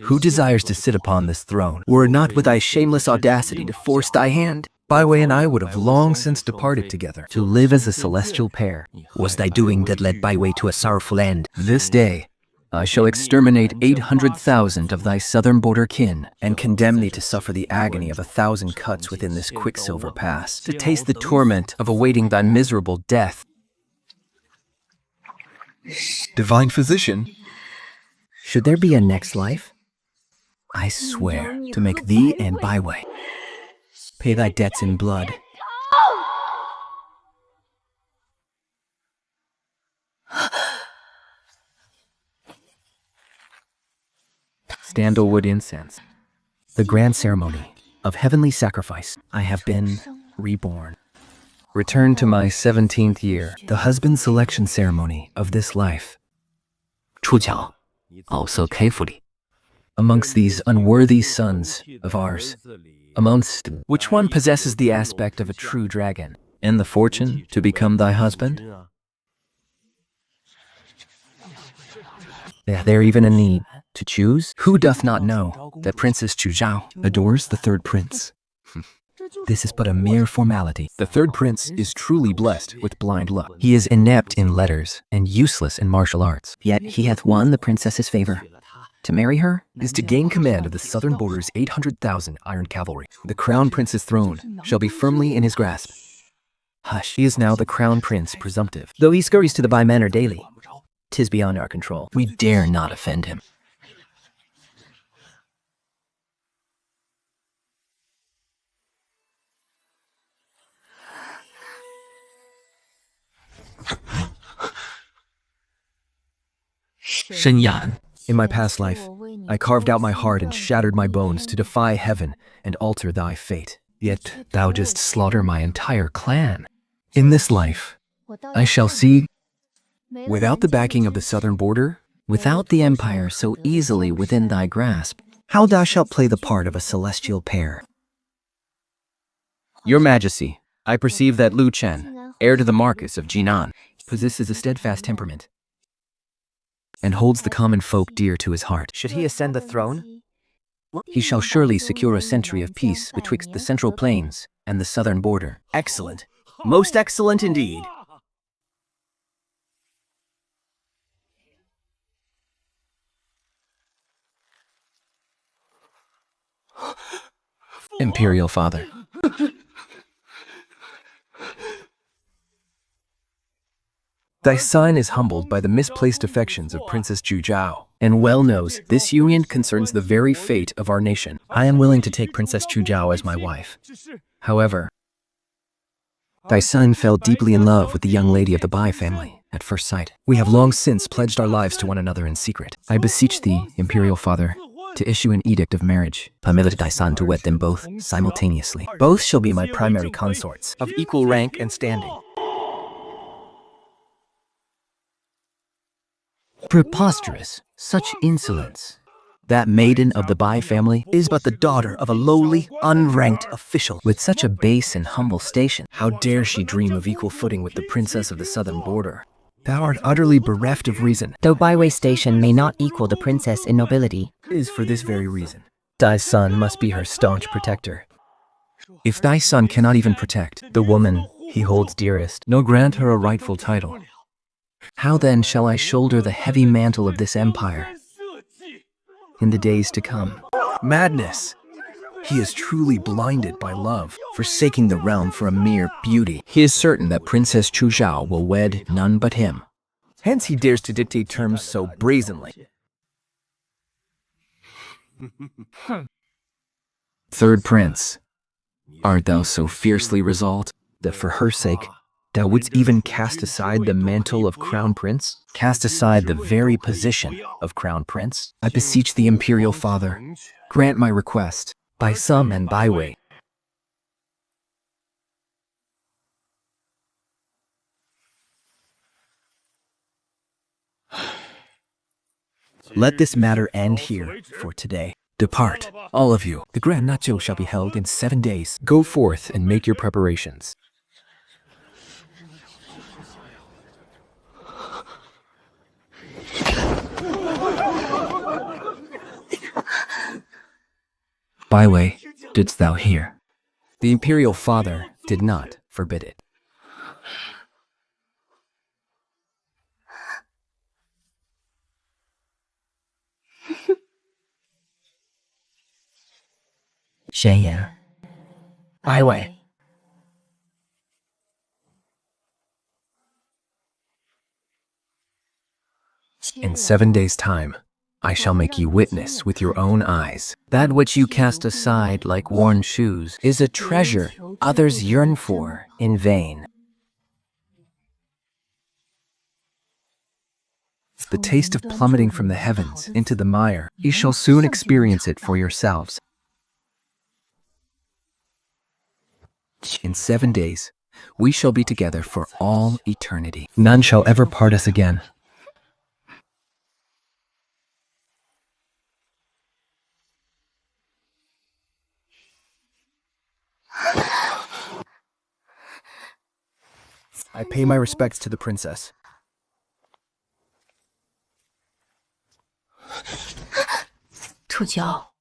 Who desires to sit upon this throne? Were it not with thy shameless audacity to force thy hand, Baiwei and I would have long since departed together to live as a celestial pair. Was thy doing that led Baiwei to a sorrowful end. This day, I shall exterminate 800,000 of thy southern border kin and condemn thee to suffer the agony of 1,000 cuts within this quicksilver pass, to taste the torment of awaiting thy miserable death. Divine Physician, Should there be a next life? I swear to make thee and Baiwei pay thy debts in blood. Sandalwood incense. The grand ceremony of heavenly sacrifice. I have been reborn. Return to my 17th year, the husband selection ceremony of this life. 触角 also carefully. Amongst these unworthy sons of ours, amongst which one possesses the aspect of a true dragon, and the fortune to become thy husband? Is there even a need to choose? Who doth not know that Princess Chuzhao adores the third prince? This is but a mere formality. The third prince is truly blessed with blind luck. He is inept in letters and useless in martial arts. Yet he hath won the princess's favor. To marry her Is to gain command of the southern border's 800,000 iron cavalry. The crown prince's throne shall be firmly in his grasp. Hush, he is now the crown prince presumptive. Though he scurries to the Bai Manor daily, 'tis beyond our control. We dare not offend him. Shenyan. In my past life, I carved out my heart and shattered my bones to defy heaven and alter thy fate. Yet thou didst slaughter my entire clan. In this life, I shall see, without the backing of the southern border, Without the empire so easily within thy grasp, how thou shalt play the part of a celestial pair. Your Majesty, I perceive that Lu Chen, heir to the Marquis of Jinan, possesses a steadfast temperament and holds the common folk dear to his heart. Should he ascend the throne, he shall surely secure a century of peace betwixt the central plains and the southern border. Excellent. Most excellent indeed. Imperial Father. Thy son is humbled by the misplaced affections of Princess Chuzhao, and well knows this union concerns the very fate of our nation. I am willing to take Princess Chuzhao as my wife. However, thy son fell deeply in love with the young lady of the Bai family at first sight. We have long since pledged our lives to one another in secret. I beseech thee, Imperial Father, to issue an edict of marriage. Permit thy son to wed them both simultaneously. Both shall be my primary consorts, of equal rank and standing. Preposterous, such insolence. That maiden of the Bai family is but the daughter of a lowly, unranked official with such a base and humble station. How dare she dream of equal footing with the princess of the southern border? Thou art utterly bereft of reason. Though Baiwei station may not equal the princess in nobility, It is for this very reason. Thy son must be her staunch protector. If thy son cannot even protect the woman he holds dearest, nor grant her a rightful title, how then shall I shoulder the heavy mantle of this empire in the days to come? Madness! He is truly blinded by love, forsaking the realm for a mere beauty. He is certain that Princess Chuzhao will wed none but him. Hence he dares to dictate terms so brazenly. Third prince, art thou so fiercely resolved that for her sake thou wouldst even cast aside the mantle of crown prince? Cast aside the very position of crown prince? I beseech the Imperial Father, grant my request, by some and by way. Let this matter end here for today. Depart, all of you. The grand nacho shall be held in 7 days. Go forth and make your preparations. Bai Wei, didst thou hear? The imperial father did not forbid it. 宣言。Bai Wei. In 7 days' time, I shall make you witness with your own eyes. That which you cast aside like worn shoes is a treasure others yearn for in vain. The taste of plummeting from the heavens into the mire, you shall soon experience it for yourselves. In 7 days, we shall be together for all eternity. None shall ever part us again. I pay my respects to the princess. 楚教，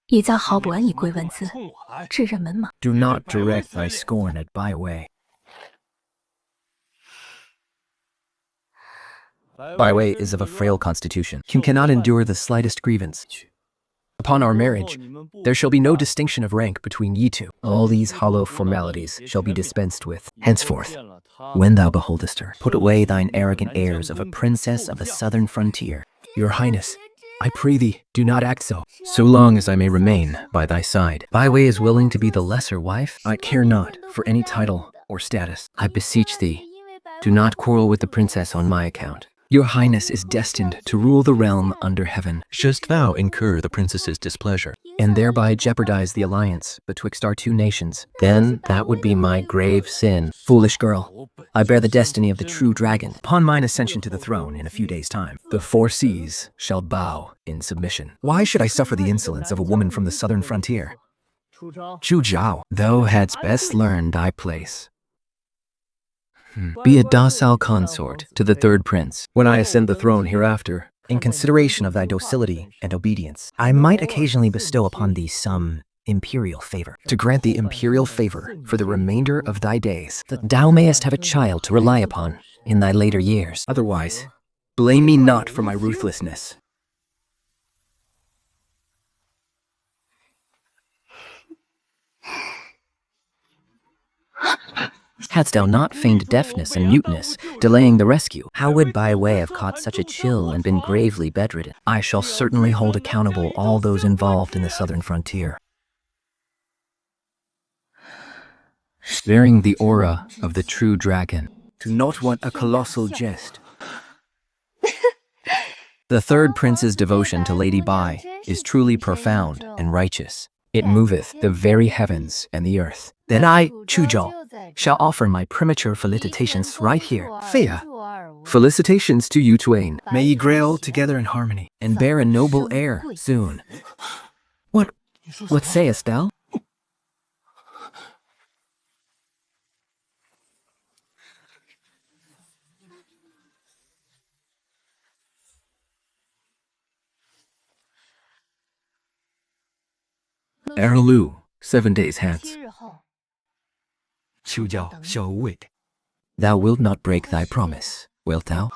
以家豪伯以贵文字，至人门马。 Do not direct thy scorn at Bai Wei. Bai Wei is of a frail constitution. He cannot endure the slightest grievance. Upon our marriage, there shall be no distinction of rank between ye two. All these hollow formalities shall be dispensed with. Henceforth, when thou beholdest her, put away thine arrogant airs of a princess of the southern frontier. Your Highness, I pray thee, do not act so. So long as I may remain by thy side. Bai Wei is willing to be the lesser wife. I care not for any title or status. I beseech thee, do not quarrel with the princess on my account. Your Highness is destined to rule the realm under heaven. Shouldst thou incur the princess's displeasure, and thereby jeopardize the alliance betwixt our two nations, then that would be my grave sin. Foolish girl, I bear the destiny of the true dragon. Upon mine ascension to the throne in a few days' time, the 4 seas shall bow in submission. Why should I suffer the insolence of a woman from the southern frontier? Chu Zhao, thou hadst best learn thy place. Be a docile consort to the third prince. When I ascend the throne hereafter, in consideration of thy docility and obedience, I might occasionally bestow upon thee some imperial favor. to grant thee imperial favor for the remainder of thy days. That thou mayest have a child to rely upon in thy later years. Otherwise, blame me not for my ruthlessness. Hadst thou not feigned deafness and muteness, delaying the rescue, how would Bai Wei have caught such a chill and been gravely bedridden? I shall certainly hold accountable all those involved in the southern frontier. Bearing the aura of the true dragon, do not want a colossal jest. The third prince's devotion to Lady Bai is truly profound and righteous. It moveth the very heavens and the earth. Then I, Chu Zhao, shall offer my premature felicitations right here. Fia, felicitations to you twain. May ye grow together in harmony and bear a noble heir soon. What sayest thou? Erlu, 7 days hence. 秋教小无畏。 Thou wilt not break thy promise, wilt thou?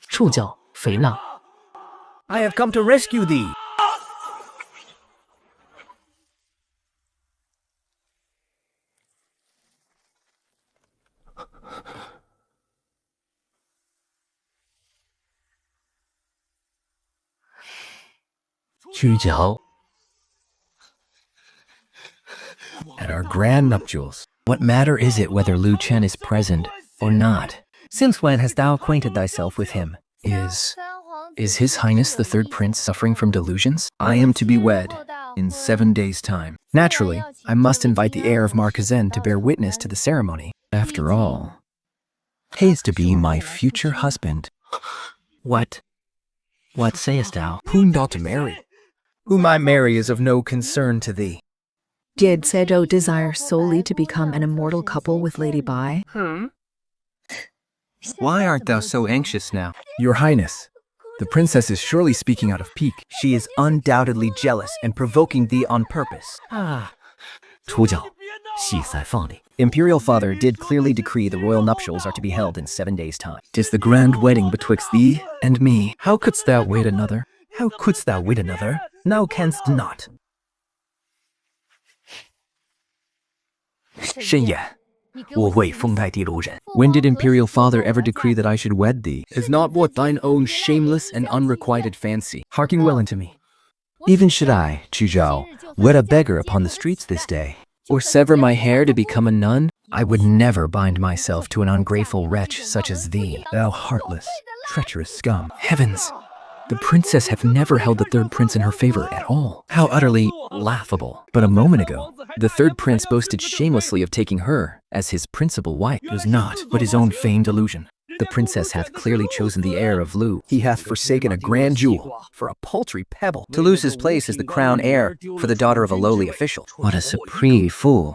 触角肥娜。 I have come to rescue thee. 触角 At our grand nuptials, what matter is it whether Lu Chen is present or not? Since when hast thou acquainted thyself with him? Is His Highness the Third Prince suffering from delusions? I am to be wed in 7 days' time. Naturally, I must invite the heir of Marquezen to bear witness to the ceremony. After all, he is to be my future husband. What sayest thou? Whom not to marry? Whom I marry is of no concern to thee. Did Sejo desire solely to become an immortal couple with Lady Bai? Why art thou so anxious now? Your Highness, the princess is surely speaking out of pique. She is undoubtedly jealous and provoking thee on purpose. 主角，戏赛放礼。 Imperial father did clearly decree the royal nuptials are to be held in 7 days' time. 'Tis the grand wedding betwixt thee and me. How couldst thou wait another? How couldst thou wait another? Thou canst not. 慎言，我为封代地卢人。 When did Imperial father ever decree that I should wed thee? Is not what thine own shameless and unrequited fancy. Hearken well unto me. Even should I, Chu Zhao, wed a beggar upon the streets this day, or sever my hair to become a nun, I would never bind myself to an ungrateful wretch such as thee, thou heartless, treacherous scum. Heavens! The princess hath never held the third prince in her favor at all. How utterly laughable. But a moment ago, the third prince boasted shamelessly of taking her as his principal wife. It was not, but his own feigned illusion. The princess hath clearly chosen the heir of Lu. He hath forsaken a grand jewel for a paltry pebble, to lose his place as the crown heir for the daughter of a lowly official. What a supreme fool.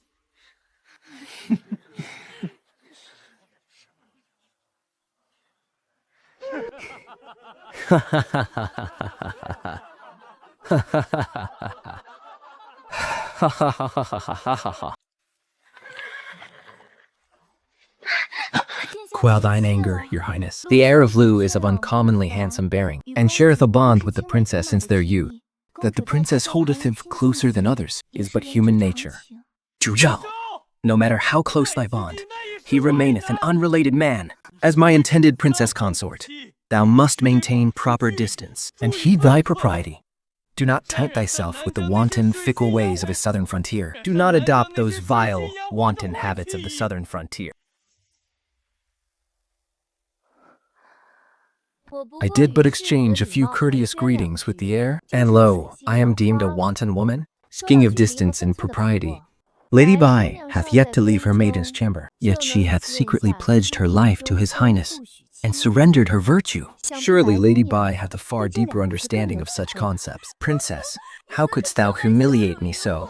Quell thine anger, your highness. The heir of Lu is of uncommonly handsome bearing, and shareth a bond with the princess since their youth. That the princess holdeth him closer than others is but human nature. Zhu Zhao, no matter how close thy bond, he remaineth an unrelated man. As my intended princess consort, thou must maintain proper distance, and heed thy propriety. Do not tempt thyself with the wanton, fickle ways of his southern frontier. Do not adopt those vile, wanton habits of the southern frontier. I did but exchange a few courteous greetings with the heir, and lo, I am deemed a wanton woman, king of distance and propriety. Lady Bai hath yet to leave her maiden's chamber, Yet she hath secretly pledged her life to his highness, and surrendered her virtue. Surely Lady Bai hath a far deeper understanding of such concepts. Princess, how couldst thou humiliate me so?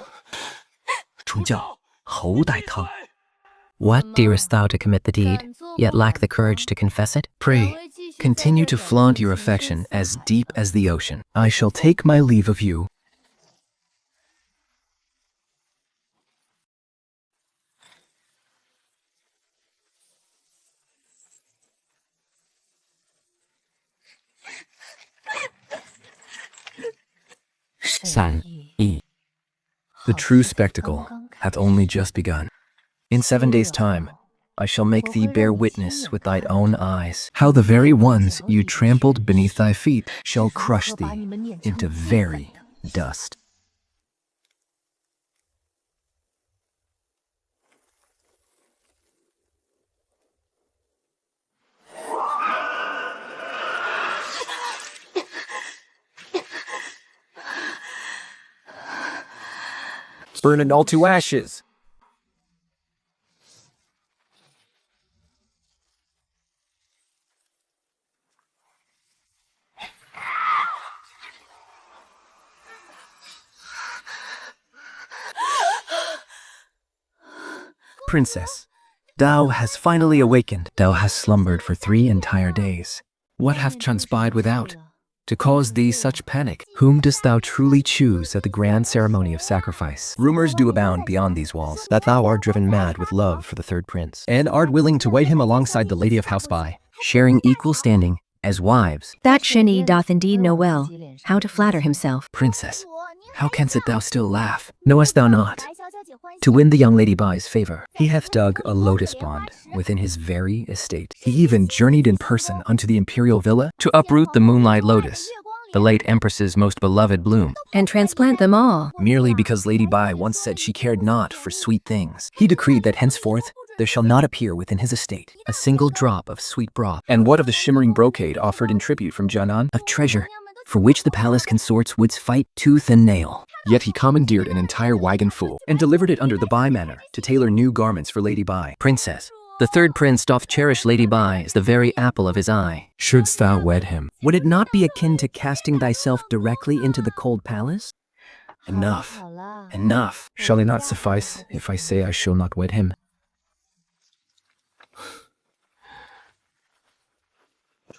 主教，侯代汤。 What dearest thou to commit the deed, yet lack the courage to confess it? Pray, continue to flaunt your affection as deep as the ocean. I shall take my leave of you. The true spectacle hath only just begun. In 7 days' time, I shall make thee bear witness with thine own eyes how the very ones you trampled beneath thy feet shall crush thee into very dust. Burn it all to ashes. Princess, thou hast finally awakened. Thou hast slumbered for 3 entire days. What hath transpired without to cause thee such panic? Whom dost thou truly choose at the grand ceremony of sacrifice? Rumors do abound beyond these walls that thou art driven mad with love for the third prince, and art willing to wed him alongside the lady of House Bai, Sharing equal standing as wives. That Shinny doth indeed know well how to flatter himself. Princess, how canst thou still laugh? Knowest thou not? To win the young Lady Bai's favor, he hath dug a lotus pond within his very estate. He even journeyed in person unto the imperial villa to uproot the moonlight lotus, the late empress's most beloved bloom, And transplant them all. merely because Lady Bai once said she cared not for sweet things. He decreed that henceforth there shall not appear within his estate a single drop of sweet broth. And what of the shimmering brocade offered in tribute from Jianan? A treasure for which the palace consorts would fight tooth and nail. Yet he commandeered an entire wagon full and delivered it under the Bai manor to tailor new garments for Lady Bai. Princess, The third prince doth cherish Lady Bai as the very apple of his eye. Shouldst thou wed him? Would it not be akin to casting thyself directly into the cold palace? Enough. Enough. Shall it not suffice if I say I shall not wed him?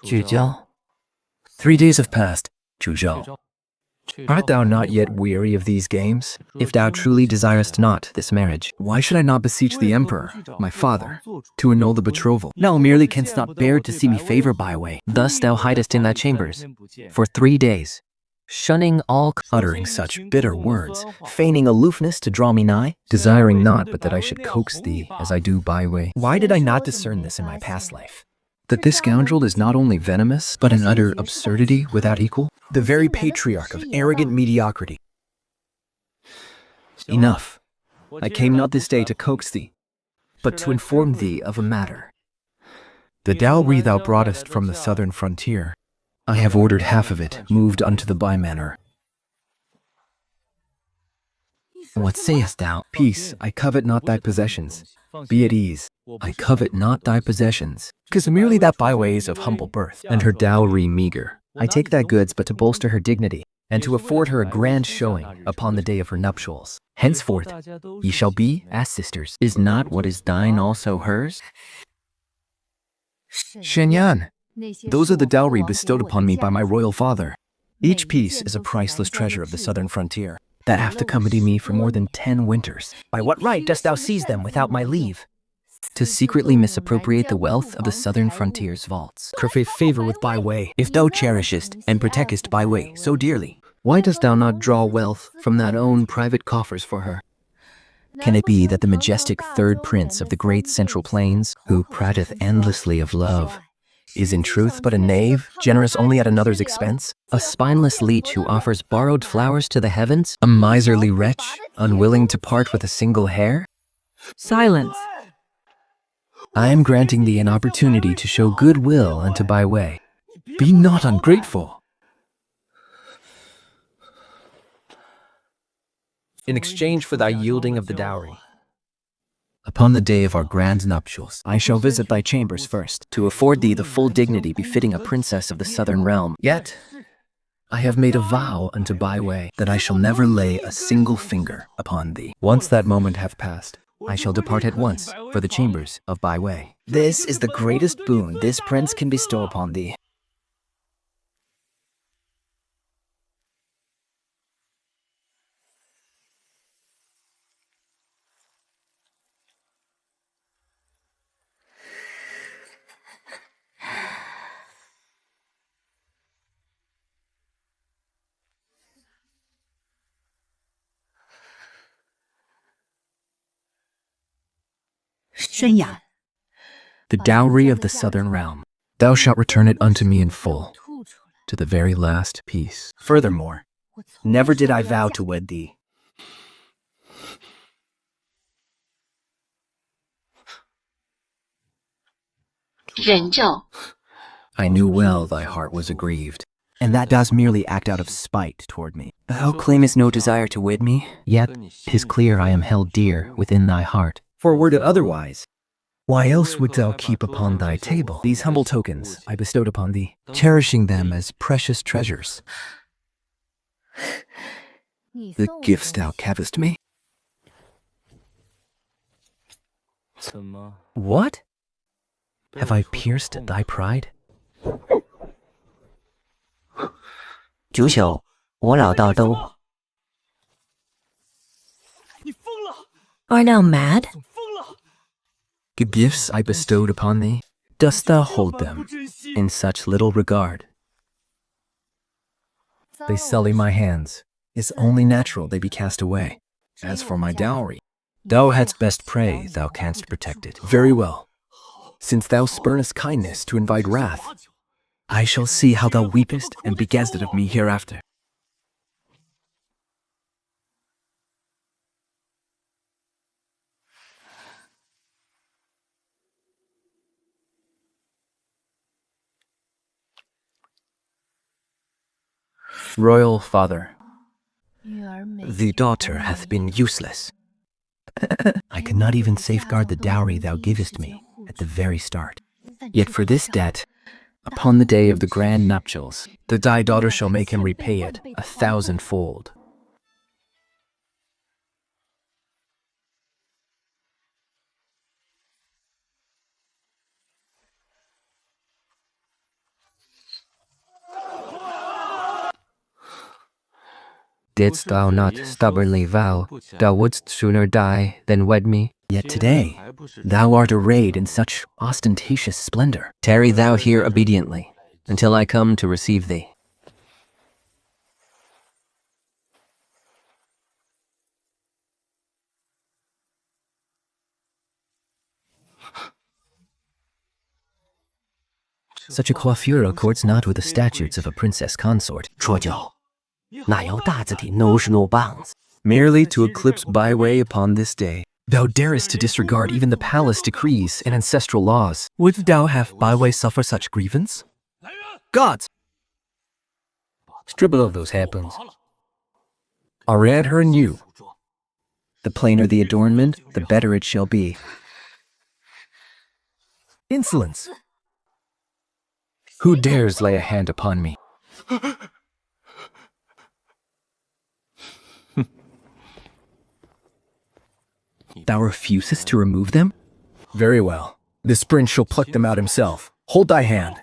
Zhujiao. 3 days have passed, Zhuzhou. Art thou not yet weary of these games? If thou truly desirest not this marriage, Why should I not beseech the emperor, my father, to annul the betrothal? thou merely canst not bear to see me favor Baiwei. Thus thou hidest in thy chambers for 3 days, shunning all Uttering such bitter words, feigning aloofness to draw me nigh. desiring not but that I should coax thee as I do Baiwei. Why did I not discern this in my past life? That this scoundrel is not only venomous, but an utter absurdity without equal? The very patriarch of arrogant mediocrity. Enough. I came not this day to coax thee, But to inform thee of a matter. the dowry thou broughtest from the southern frontier. I have ordered half of it moved unto the Bai manor. What sayest thou? Peace, I covet not thy possessions. Be at ease. I covet not thy possessions. 'Cause merely that Baiwei is of humble birth, and her dowry meager. I take thy goods but to bolster her dignity, and to afford her a grand showing upon the day of her nuptials. Henceforth, ye shall be as sisters. Is not what is thine also hers? Shenyan, those are the dowry bestowed upon me by my royal father. Each piece is a priceless treasure of the southern frontier that have accompanied me for more than 10 winters. By what right dost thou seize them without my leave? To secretly misappropriate the wealth of the southern frontier's vaults. Curfew favor with Baiwei. If thou cherishest and protectest Baiwei so dearly, Why dost thou not draw wealth from that own private coffers for her? can it be that the majestic third prince of the great central plains, who prateth endlessly of love, Is in truth but a knave, generous only at another's expense? a spineless leech who offers borrowed flowers to the heavens? A miserly wretch, unwilling to part with a single hair? Silence. I am granting thee an opportunity to show goodwill unto Baiwei. Be not ungrateful. In exchange for thy yielding of the dowry, upon the day of our grand nuptials, I shall visit thy chambers first, To afford thee the full dignity befitting a princess of the southern realm. Yet, I have made a vow unto Baiwei that I shall never lay a single finger upon thee. Once that moment have passed, I shall depart at once for the chambers of Baiwei. This is the greatest boon this prince can bestow upon thee. the dowry of the southern realm. Thou shalt return it unto me in full, to the very last piece. Furthermore, never did I vow to wed thee. I knew well thy heart was aggrieved, and that dost merely act out of spite toward me. Thou claimest no desire to wed me, yet 'tis clear I am held dear within thy heart. For were it otherwise, why else wouldst thou keep upon thy table these humble tokens I bestowed upon thee, cherishing them as precious treasures? The gifts thou gavest me? What? Have I pierced thy pride? 九九，我老道都 Are thou mad? The gifts I bestowed upon thee, dost thou hold them in such little regard? They sully my hands. It's only natural they be cast away. As for my dowry, thou hadst best pray thou canst protect it. Very well. Since thou spurnest kindness to invite wrath, I shall see how thou weepest and be gazzed of me hereafter. Royal father, the daughter hath been useless. I cannot even safeguard the dowry thou givest me. at the very start. Yet for this debt, upon the day of the grand nuptials, The Dai daughter shall make him repay it 1,000-fold. didst thou not stubbornly vow thou wouldst sooner die than wed me? Yet today, thou art arrayed in such ostentatious splendor. Tarry thou here obediently, until I come to receive thee. Such a coiffure accords not with the statutes of a princess consort. 戳脚，哪有大字体 no 是 no bounds？ Merely to eclipse byway upon this day. Thou darest to disregard even the palace decrees and ancestral laws. Wouldst thou have byway suffer such grievance? Gods! Strip of those hairpins. Arad her anew. The plainer the adornment, the better it shall be. Insolence! Who dares lay a hand upon me? Thou refusest to remove them? Very well. This prince shall pluck them out himself. Hold thy hand.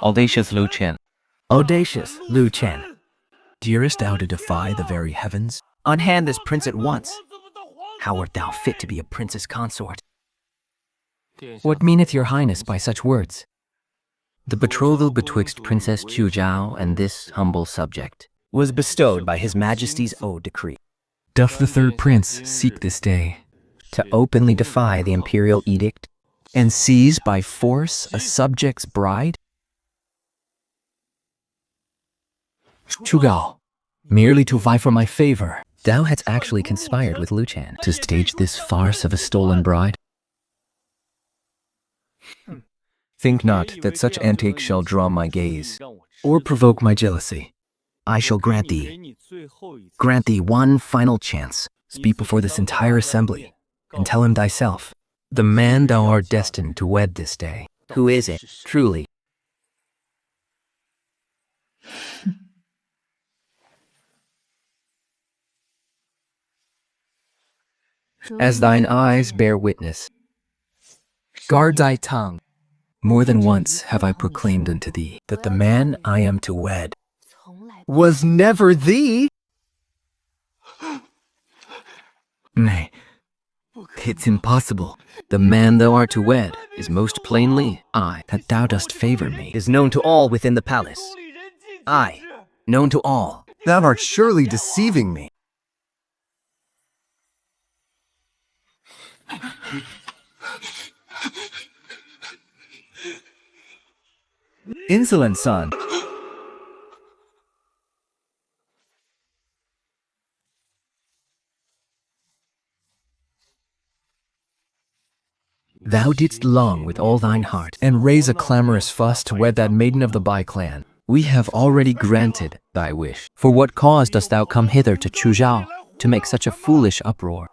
Audacious Liu Chen. Audacious Liu Chen. Dearest thou to defy the very heavens? Unhand this prince at once. How art thou fit to be a princess consort? What meaneth your highness by such words? The betrothal betwixt Princess Chuzhao and this humble subject was bestowed by His Majesty's own decree. Doth the third prince seek this day To openly defy the imperial edict and seize by force a subject's bride? Chugao, merely to vie for my favor, thou hadst actually conspired with Liu Chen to stage this farce of a stolen bride? Think not that such antics shall draw my gaze or provoke my jealousy. I shall grant thee one final chance. Speak before this entire assembly and tell him thyself, the man thou art destined to wed this day. Who is it, truly? As thine eyes bear witness, guard thy tongue. More than once have I proclaimed unto thee that the man I am to wed was never thee. Nay, it's impossible. The man thou art to wed is most plainly I. That thou dost favor me Is known to all within the palace. I, known to all. Thou art surely deceiving me. Insolent son. Thou didst long with all thine heart and raise a clamorous fuss to wed that maiden of the Bai clan. We have already granted thy wish. For what cause dost thou come hither to Chuzhao to make such a foolish uproar?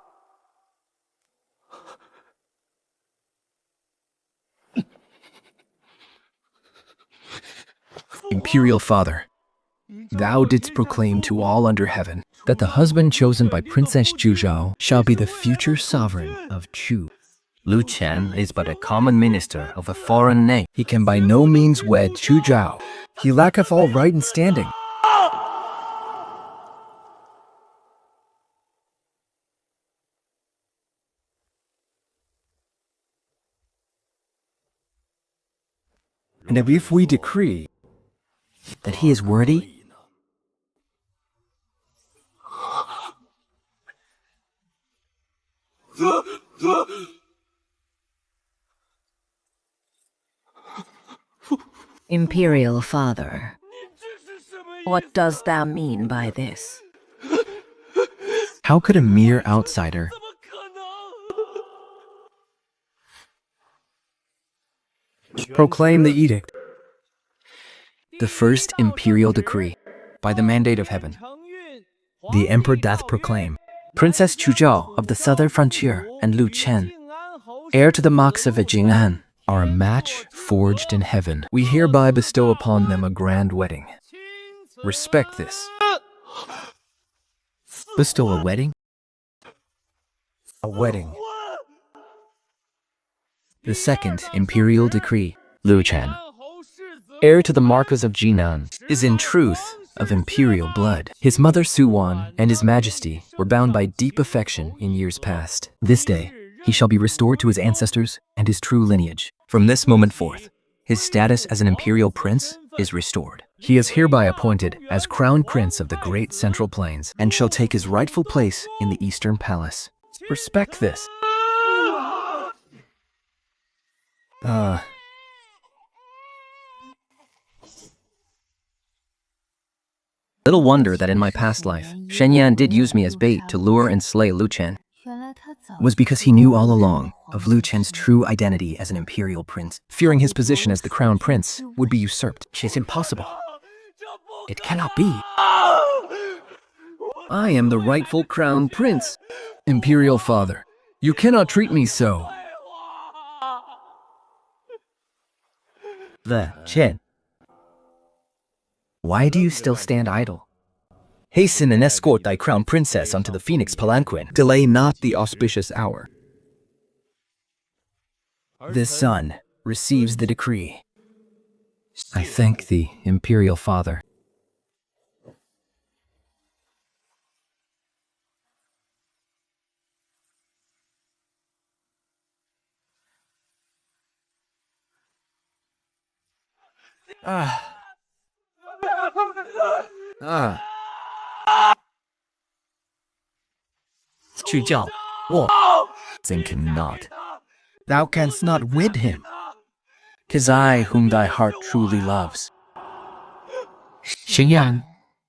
Imperial father, thou didst proclaim to all under heaven that the husband chosen by Princess Chuzhao shall be the future sovereign of Chu. Liu Chen is but a common minister of a foreign name. He can by no means wed Chuzhao. He lacketh all right and standing. And if we decree That he is worthy? Imperial father, What does thou mean by this? How could a mere outsider proclaim the edict? The first imperial decree, by the mandate of heaven, the emperor doth proclaim Princess Chuzhou of the southern frontier and Lu Chen, heir to the marks of Jing'an, are a match forged in heaven. We hereby bestow upon them a grand wedding. Respect this. Bestow a wedding? A wedding. The second imperial decree, Lu Chen, heir to the marquis of Jinan, is in truth of imperial blood. His mother Su Wan and his majesty were bound by deep affection in years past. This day, he shall be restored to his ancestors and his true lineage. From this moment forth, his status as an imperial prince is restored. He is hereby appointed as crown prince of the great central plains and shall take his rightful place in the eastern palace. Respect this. Little wonder that in my past life, Shen Yan did use me as bait to lure and slay Lu Chen. It was because he knew all along of Lu Chen's true identity as an imperial prince, fearing his position as the crown prince would be usurped. It's impossible. It cannot be. I am the rightful crown prince. Imperial father, you cannot treat me so. The Chen. Why do you still stand idle? Hasten and escort thy crown princess onto the phoenix palanquin. Delay not the auspicious hour. This son receives the decree. I thank thee, imperial father. Think not. Thou canst not wed him. 'Tis I whom thy heart truly loves. 沈阳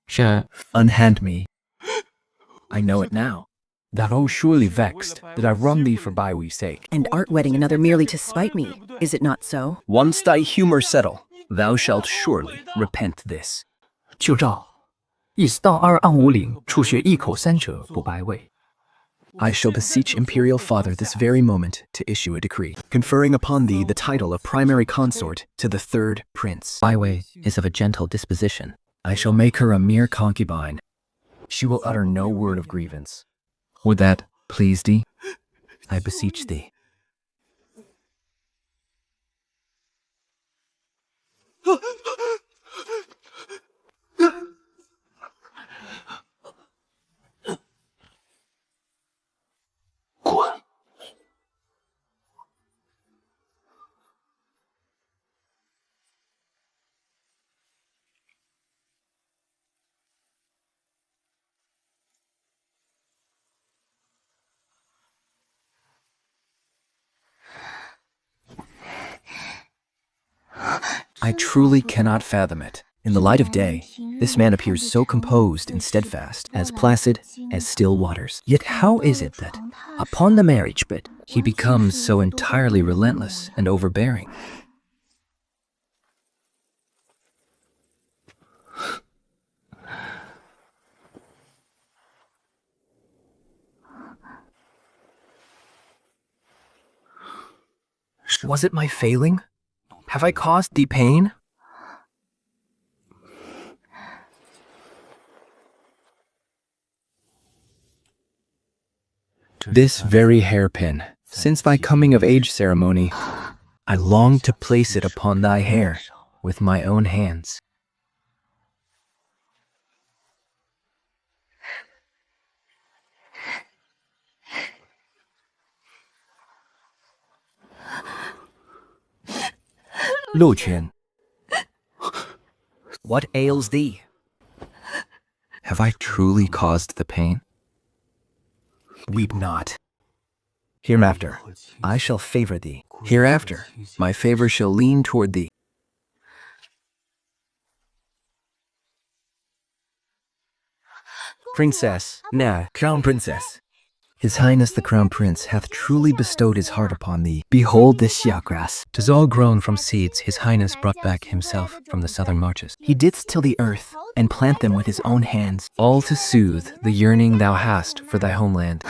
是 Unhand me. I know it now. Thou art surely vexed that I wrung thee for Baiwei's sake. And art wedding another merely to spite me, is it not so? Once thy humor settle, thou shalt surely repent this. 就照，一死到2暗无岭，处学一口三者不白味。 I shall beseech Imperial Father this very moment to issue a decree, conferring upon thee the title of primary consort to the third prince. Baiwei is of a gentle disposition. I shall make her a mere concubine. She will utter no word of grievance. Would that please thee? I beseech thee. I truly cannot fathom it. In the light of day, this man appears so composed and steadfast, as placid as still waters. Yet how is it that, upon the marriage bed, he becomes so entirely relentless and overbearing? Was it my failing? Have I caused thee pain? This very hairpin, since thy coming of age ceremony, I long to place it upon thy hair with my own hands. Lu Chen, what ails thee? Have I truly caused the pain? Weep not. Hereafter, I shall favor thee. Hereafter, my favor shall lean toward thee. Princess, nah, Crown Princess. His Highness the Crown Prince hath truly bestowed his heart upon thee. Behold this grass. 'Tis all grown from seeds His Highness brought back himself from the southern marches. He didst till the earth and plant them with his own hands, all to soothe the yearning thou hast for thy homeland.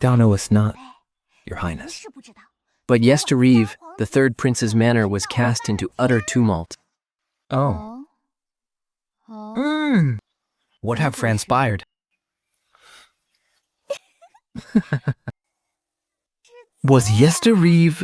Thou knowest not, your Highness. But yestereve, the third prince's manor was cast into utter tumult. Oh. What have transpired? Was yestereve...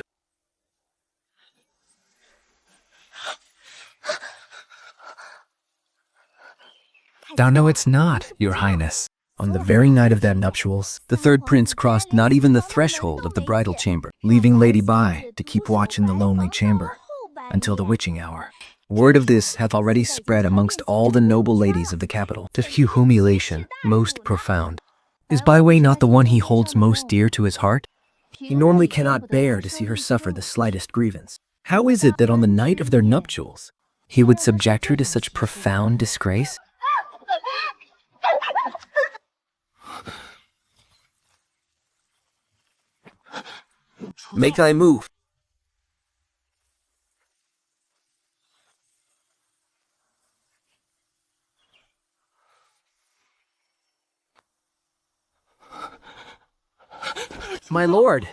Thou knowest not, your Highness. On the very night of their nuptials, the third prince crossed not even the threshold of the bridal chamber, leaving Lady Bai to keep watch in the lonely chamber until the witching hour. Word of this hath already spread amongst all the noble ladies of the capital, to humiliation most profound. Is Bai Wei not the one he holds most dear to his heart? He normally cannot bear to see her suffer the slightest grievance. How is it that on the night of their nuptials, he would subject her to such profound disgrace? Make thy move. My lord.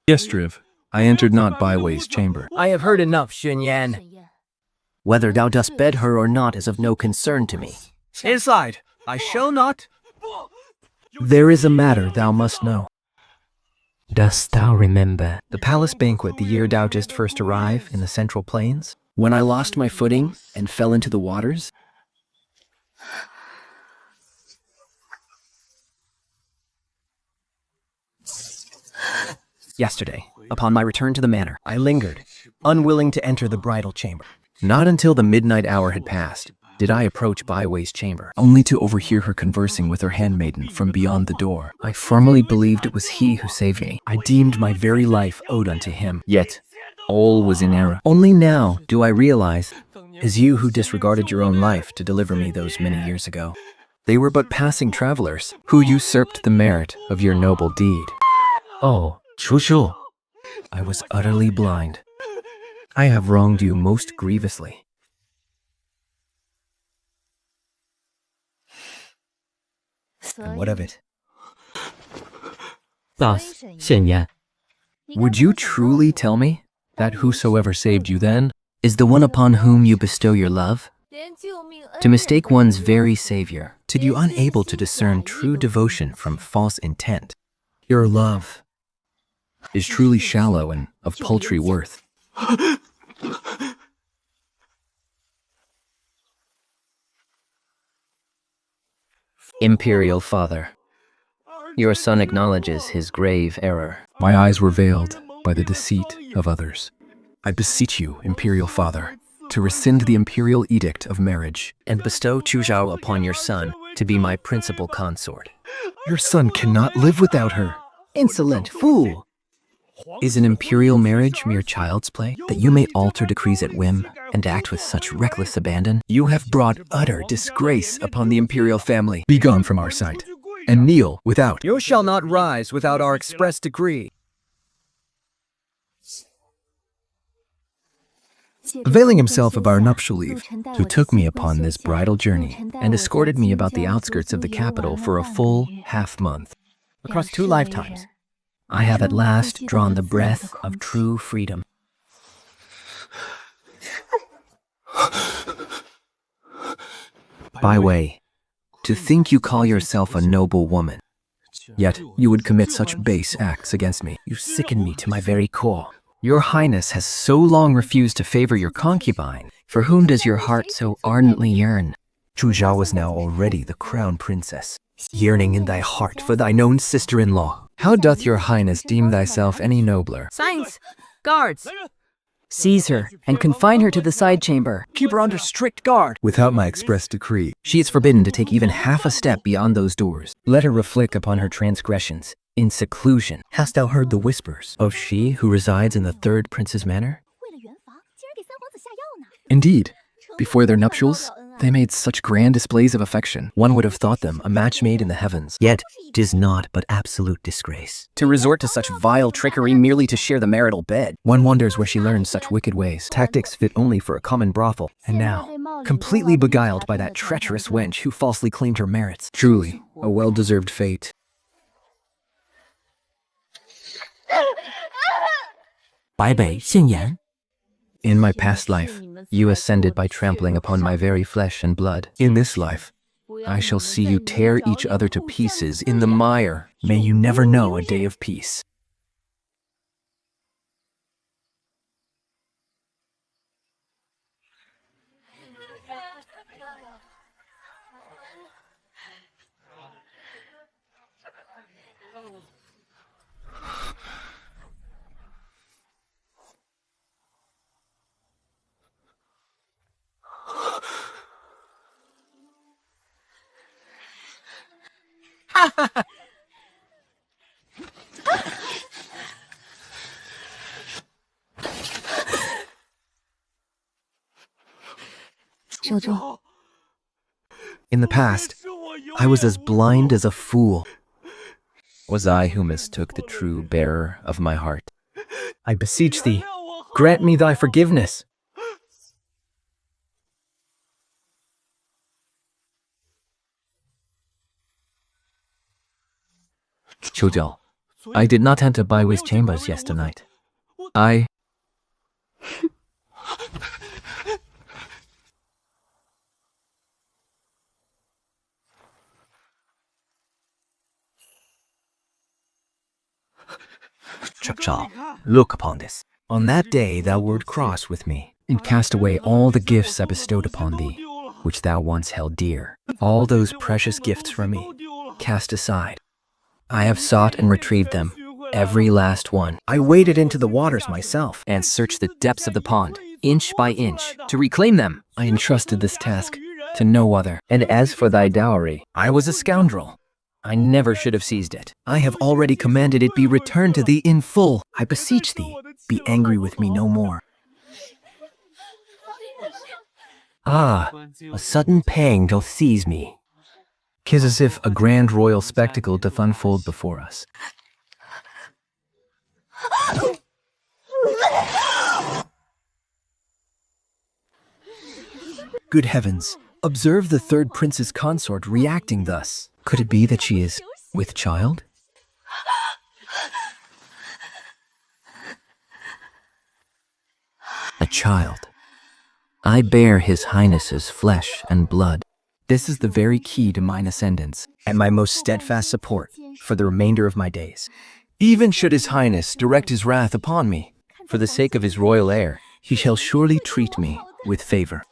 Yestriv, I entered not Bai Wei's chamber. I have heard enough, Xun Yan. Whether thou dost bed her or not is of no concern to me. Inside, I shall not. There is a matter thou must know. Dost thou remember the palace banquet the year thou didst first arrive in the Central Plains? When I lost my footing and fell into the waters? Yesterday, upon my return to the manor, I lingered, unwilling to enter the bridal chamber. Not until the midnight hour had passed did I approach Bai Wei's chamber, only to overhear her conversing with her handmaiden from beyond the door. I firmly believed it was he who saved me. I deemed my very life owed unto him. Yet, all was in error. Only now do I realize it is you who disregarded your own life to deliver me those many years ago. They were but passing travelers who usurped the merit of your noble deed. Oh, Chushu, I was utterly blind. I have wronged you most grievously. And what of it? Thus, Xun Yan, Would you truly tell me that whosoever saved you then is the one upon whom you bestow your love? To mistake one's very savior, did you unable to discern true devotion from false intent? Your love is truly shallow and of paltry worth. Imperial Father, your son acknowledges his grave error. My eyes were veiled by the deceit of others. I beseech you, Imperial Father, to rescind the imperial edict of marriage. And bestow Chuzhao upon your son to be my principal consort. Your son cannot live without her. Insolent fool! Is an imperial marriage mere child's play, that you may alter decrees at whim and act with such reckless abandon? You have brought utter disgrace upon the imperial family. Begone from our sight, and kneel without. You shall not rise without our express decree. Availing himself of our nuptial leave, who took me upon this bridal journey And escorted me about the outskirts of the capital for a full half-month. Across 2 lifetimes, I have at last drawn the breath of true freedom. Bai Wei, To think you call yourself a noble woman, yet you would commit such base acts against me. You sicken me to my very core. Your Highness has so long refused to favor your concubine. For whom does your heart so ardently yearn? Chu Zhao is now already the crown princess, yearning in thy heart for thine own sister-in-law. How doth your Highness deem thyself any nobler? Science! Guards! Seize her and confine her to the side chamber. Keep her under strict guard. Without my express decree. She is forbidden to take even half a step beyond those doors. Let her reflect upon her transgressions in seclusion. Hast thou heard the whispers of she who resides in the third prince's manor? Indeed, before their nuptials, they made such grand displays of affection. One would have thought them a match made in the heavens. Yet, 'tis not but absolute disgrace. To resort to such vile trickery merely to share the marital bed. One wonders where she learned such wicked ways. Tactics fit only for a common brothel. And now, completely beguiled by that treacherous wench who falsely claimed her merits. Truly, a well-deserved fate. In my past life, you ascended by trampling upon my very flesh and blood. In this life, I shall see you tear each other to pieces in the mire. May you never know a day of peace. In the past, I was as blind as a fool. Was I who mistook the true bearer of my heart? I beseech thee, grant me thy forgiveness. Chu Jiao, I did not enter Bai Wei's chambers yesterday night. I... Chao, look upon this. On that day thou wert cross with me, and cast away all the gifts I bestowed upon thee, which thou once held dear. All those precious gifts from me, cast aside. I have sought and retrieved them, every last one. I waded into the waters myself, and searched the depths of the pond, inch by inch, to reclaim them. I entrusted this task to no other. And as for thy dowry, I was a scoundrel. I never should have seized it. I have already commanded it be returned to thee in full. I beseech thee, be angry with me no more. Ah, a sudden pang doth seize me. 'Tis as if a grand royal spectacle doth unfold before us. Good heavens, observe the third prince's consort reacting thus. Could it be that she is with child? A child. I bear his highness's flesh and blood. This is the very key to mine ascendance, and my most steadfast support for the remainder of my days. Even should his highness direct his wrath upon me, for the sake of his royal heir, he shall surely treat me with favor.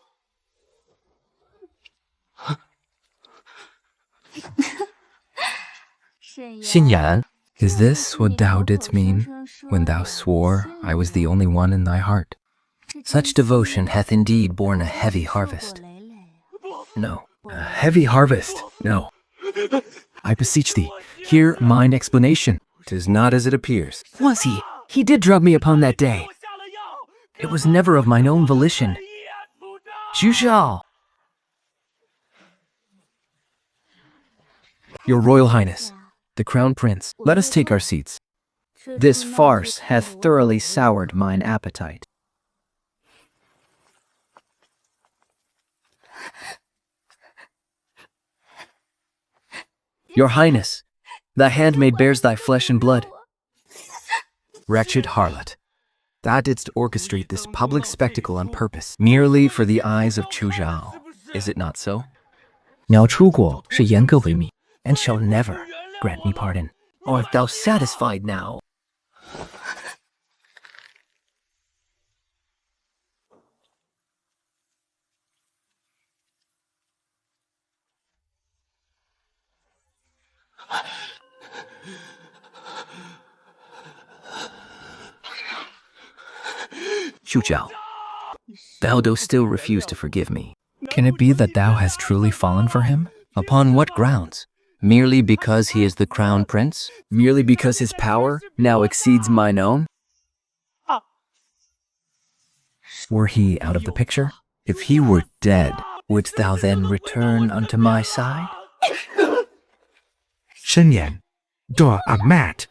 Xinyan, is this what thou didst mean when thou swore I was the only one in thy heart? Such devotion hath indeed borne a heavy harvest. No, a heavy harvest, no. I beseech thee, hear mine explanation. 'Tis not as it appears. Was he? He did drug me upon that day. It was never of mine own volition. Zhu Zhao! Your Royal Highness, the Crown Prince, let us take our seats. This farce hath thoroughly soured mine appetite. Your Highness, thy handmaid bears thy flesh and blood. Wretched harlot, thou didst orchestrate this public spectacle on purpose, merely for the eyes of Chu Zhao. Is it not so? 你要出国是严格为密 and shall never grant me pardon. Art thou satisfied now? Zhu Zhao, thou dost still refuse to forgive me. Can it be that thou hast truly fallen for him? Upon what grounds? Merely because he is the crown prince? Merely because his power now exceeds mine own? Were he out of the picture? If he were dead, wouldst thou then return unto my side? 申言 door are mad.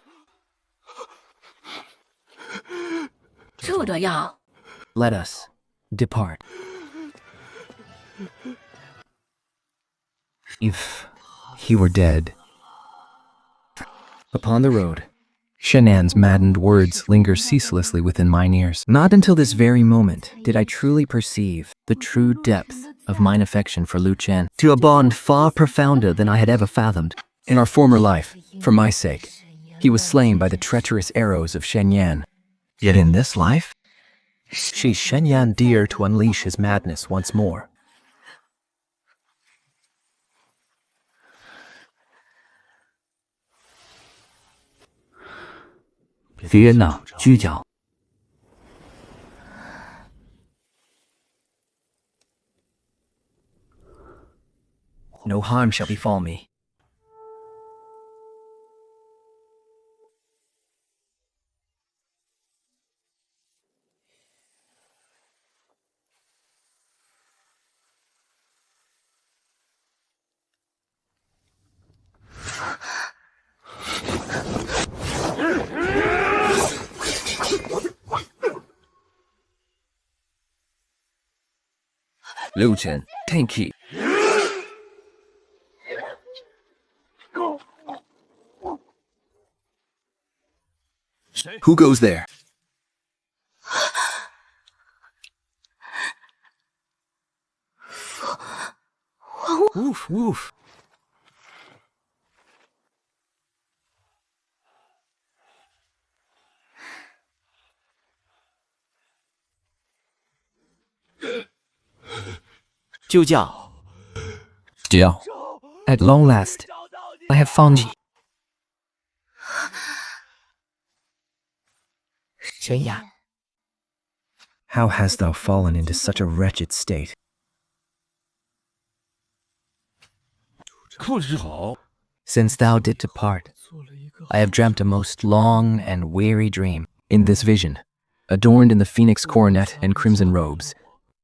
这个样， Let us depart. If he were dead. Upon the road, Shenan's maddened words linger ceaselessly within mine ears. not until this very moment did I truly perceive the true depth of mine affection for Lu Chen, to a bond far profounder than I had ever fathomed. In our former life, for my sake, he was slain by the treacherous arrows of Shen Yan. Yet in this life, she Shen Yan dear to unleash his madness once more. 敌人呐，居角。 No harm shall befall me. Liu Chen, take heed. Who goes there? Woof, woof. Jiao, Jiao, at long last, I have found you. 玄雅， How hast thou fallen into such a wretched state? 不知好。 Since thou did depart, I have dreamt a most long and weary dream. In this vision, adorned in the phoenix coronet and crimson robes,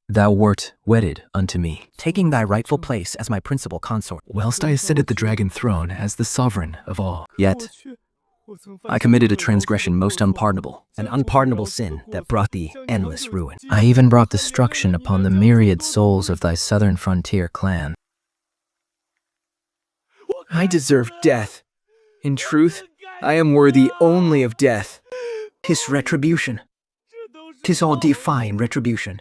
thou wert wedded unto me, Taking thy rightful place as my principal consort. whilst I ascended the dragon throne as the sovereign of all. Yet, I committed a transgression most unpardonable, An unpardonable sin that brought thee endless ruin. I even brought destruction upon the myriad souls of thy southern frontier clan. I deserve death. In truth, I am worthy only of death. 'Tis retribution. 'Tis all defying retribution.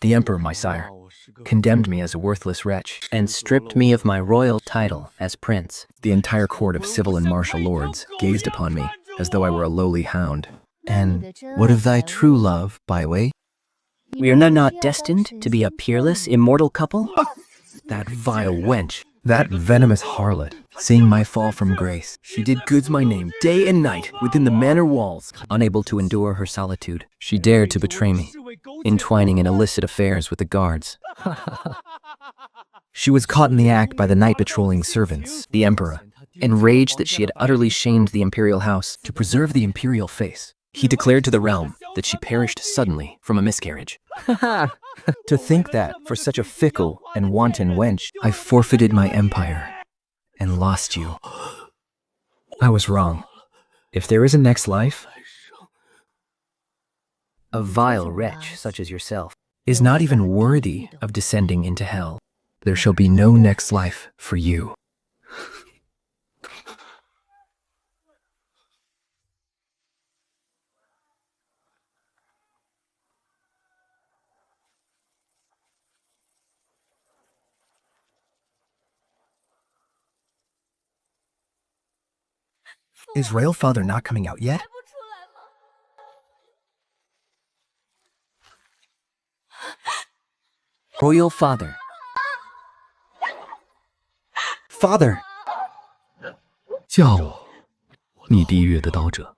The emperor, my sire, condemned me as a worthless wretch. And stripped me of my royal title as prince. The entire court of civil and martial lords gazed upon me as though I were a lowly hound. And what of thy true love, Baiwei? We are not destined to be a peerless, immortal couple? That vile wench, that venomous harlot, seeing my fall from grace, she did goods my name day and night within the manor walls. Unable to endure her solitude, She dared to betray me, entwining in illicit affairs with the guards. She was caught in the act by the night patrolling servants, the emperor, enraged that she had utterly shamed the imperial house to preserve the imperial face. He declared to the realm that she perished suddenly from a miscarriage. To think that, for such a fickle and wanton wench, I forfeited my empire and lost you. I was wrong. If there is a next life, a vile wretch such as yourself, is not even worthy of descending into hell. There shall be no next life for you. Is royal father not coming out yet? Royal father. Father! 叫我，你低月的刀者。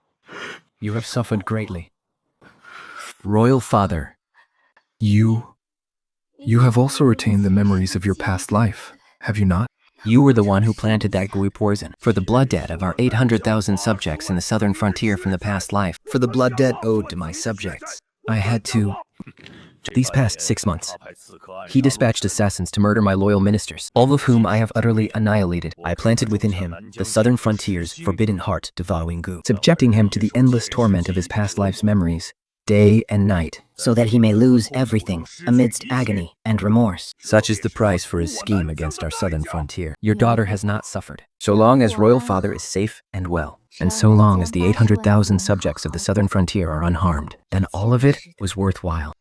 You have suffered greatly. Royal father. You have also retained the memories of your past life, have you not? You were the one who planted that gui poison for the blood debt of our 800,000 subjects in the southern frontier from the past life. For the blood debt owed to my subjects, I had to... These past 6 months, he dispatched assassins to murder my loyal ministers, all of whom I have utterly annihilated. I planted within him the southern frontier's forbidden heart devouring goo, subjecting him to the endless torment of his past life's memories, day and night, so that he may lose everything amidst agony and remorse. Such is the price for his scheme against our southern frontier. Your daughter has not suffered. So long as royal father is safe and well, and so long as the 800,000 subjects of the southern frontier are unharmed, then all of it was worthwhile.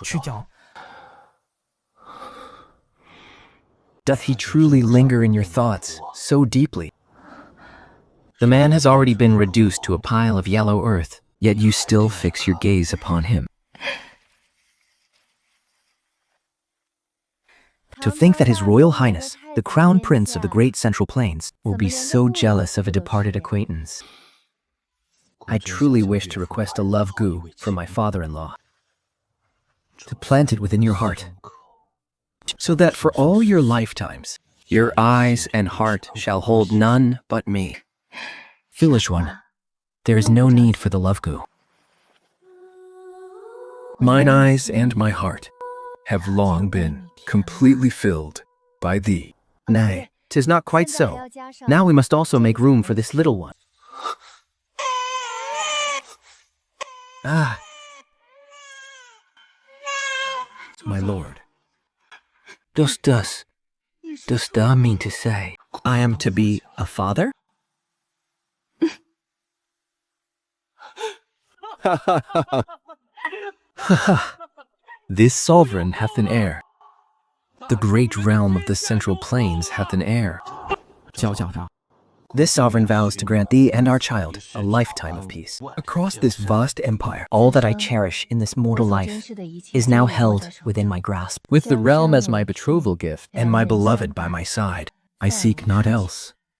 去叫。 Doth he truly linger in your thoughts so deeply? The man has already been reduced to a pile of yellow earth, yet you still fix your gaze upon him. To think that His Royal Highness, the Crown Prince of the Great Central Plains, will be so jealous of a departed acquaintance. I truly wish to request a love goo from my father-in-law, to plant it within your heart, so that for all your lifetimes, your eyes and heart shall hold none but me. Foolish one, there is no need for the love goo. Mine eyes and my heart have long been completely filled by thee. Nay, 'tis not quite so. Now we must also make room for this little one. Ah, my lord. Dost thou mean to say I am to be a father? This sovereign hath an heir. The great realm of the Central Plains hath an heir. 叫叫他。 This sovereign vows to grant thee and our child a lifetime of peace. Across this vast empire, all that I cherish in this mortal life is now held within my grasp. With the realm as my betrothal gift and my beloved by my side, I seek naught else.